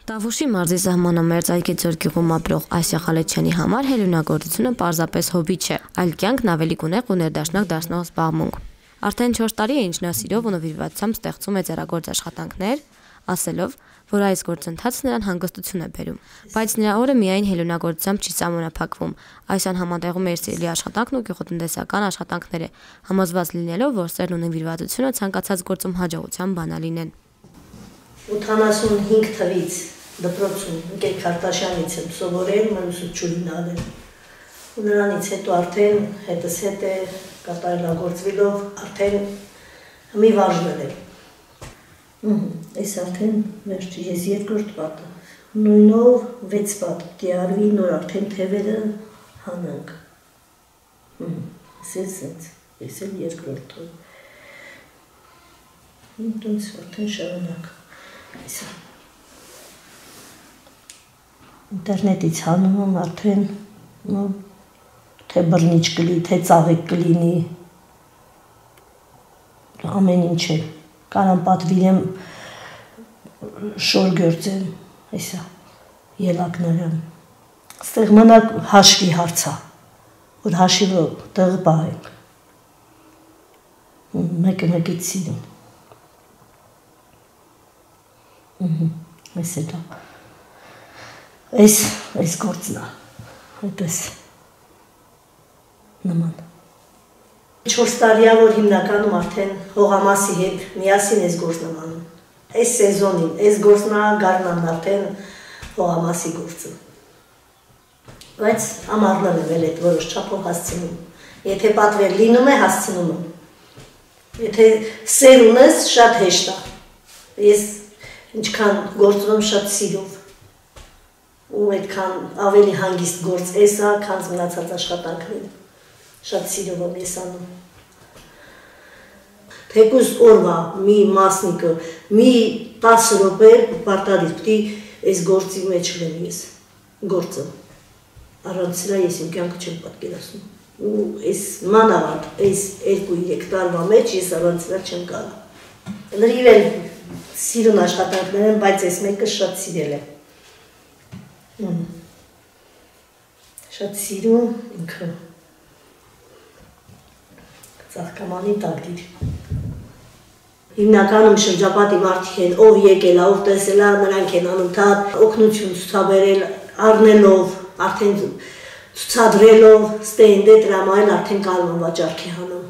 Տավուշի մարզի սահմանամերձ Այգեձոր գյուղում ապրող Ասիա Խալեչյանի համար հելունագործությունը պարզապես հոբբի չէ, այլ կյանքն ավելի գունեղ ու ներդաշնակ դարձնող զբաղմունք։ Արդեն 4 տարի է, ինչ նա սիրով ու նվիրվածությամբ ստեղծում է ձեռագործ աշխատանքներ, ասելով, որ այս գործընթացը նրան հանգստություն է բերում, բայց նրա օրը միայն հելունագործությամբ չի սահմանափակվում։ Այս անհամատեղում է իր սիրելի աշխատանքն ու գյուղատնտեսական աշխատանքները, համոզված լինելով, որ սերն ու նվիրվածությունը ցանկացած գործում հաջողության բանալին են։ 85 թվից դպրոցում Ընկեր Քարտաշյանից եմ սովորել, ուսուցչուհին անել։ Ու նրանից հետո արդեն հետս հետ է կատարելագործվելով արդեն մի վարժվել եմ։ Այս արդեն վերջի ես երկրորդ պատը։ Նույնով 6 պատ դիարվի նոր արդեն թևերը հանանք։ Ես էլ երկրորդը։ Ինտոնց արդեն շարունակ։ Ինտերնետից հանում եմ արդեն թե բռնիչ կլի, թե ծաղիկ կլինի, ամեն ինչ է, կարամ պատվիրեմ շոր գործեմ, այսա, ելակներեմ, ստեղ մնակ հաշվի հարցա, որ հաշիվը տեղը պահենք, մեկը մեկից սիրում, այս է դա, այս գործնա, այդպես նման։ 4 տարիա, որ հիմնականում արդեն հողամասի հետ միասին այս գործն եմ անում, այս սեզոնին, այս գործնա գարնան արդեն հողամասի գործը, բայց ամառնան եմ էլ էդ որոշ չափով հասցնում, եթե պատվեր լինում է, հասցնում եմ, եթե սեր ունես, շատ հեշտ է, ես ինչքան գործում եմ շատ սիրով, ու այդքան ավելի հանգիստ գործ էս է, քան մնացած աշխատանքներին, շատ սիրով եմ ես անում։ Թեկուզ օրվա մի մասնիկը, մի 10 րոպե պարտադիր պիտի այս գործի մեջ լինեմ ես, գործը, առանց սրա ես իմ կյանքը չեմ պատկերացնում, ու այս մանավանդ, այս 2-3 տարվա մեջ ես առանց սրա չեմ կարա։ Լրիվ էլ սիրուն աշխատանքներ եմ, բայց այս մեկը շատ սիրել եմ։ Շատ սիրում ինքը ծաղկամանի տակդիր։ Հիմնականում շրջապատի մարդիկ են, ով եկել է, ով տեսել է, նրանք են անընդհատ օգնություն ցուցաբերել, առնելով, արդեն ցուցադրելով, ստենդե դրամայել արդեն կարող են վաճառքի հանում։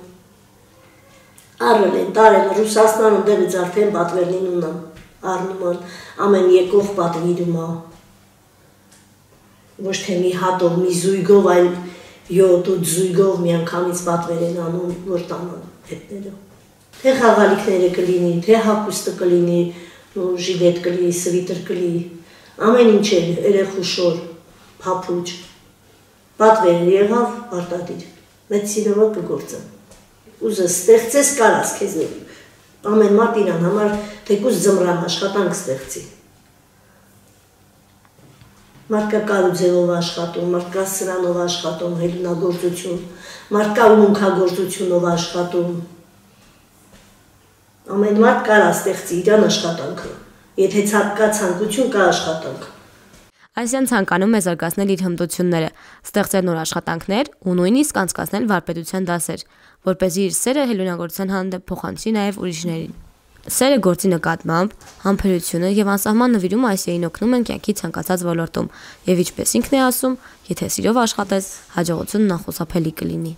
Առել են, տարել Ռուսաստանում դեղից արդեն պատվերնին ունեմ, առնում են, ամեն եկող պատվիրում է։ Ոչ թե մի հատով, մի զույգով, այլ 7-8 զույգով մի անգամից պատվեր են անում, որ տանան հետները։ Թե խաղալիքները կլինի, թե հագուստը կլինի, ժիլետ կլինի, սվիտր կլինի, ամեն ինչ է, երեխու շոր, փափուչ, պատվեր եղավ, արտադիր, մեծ սիրով կգործեմ։ Ուզը ստեղծես կարաս քեզ, ամեն մարդ իրան համար թեկուզ ձմռան աշխատանք ստեղծի։ Մարդկա կարուձևով աշխատում, մարդկա սրանով աշխատում, հելունագործություն, մարդկա ունքագործությունով աշխատում։ Ամեն մարդ կարա ստեղծի իրան աշխատանքը, եթե կա ցանկություն, կա աշխատանք։ Ասիան ցանկանում է զարգացնել իր հմտությունները, ստեղծել նոր աշխատանքներ ու նույնիսկ անցկացնել վարպետության դասեր, որպեսզի իր սերը հելունագործության հանդեպ փոխանցի նաև ուրիշներին։ Սերը գործի նկատմամբ, համբերությունը եւ անսահման նվիրումը Ասիային օգնում են կյանքի ցանկացած ոլորտում, եւ ինչպես ինքն է ասում, եթե սիրով աշխատես, հաջողությունն անխուսափելի կլինի։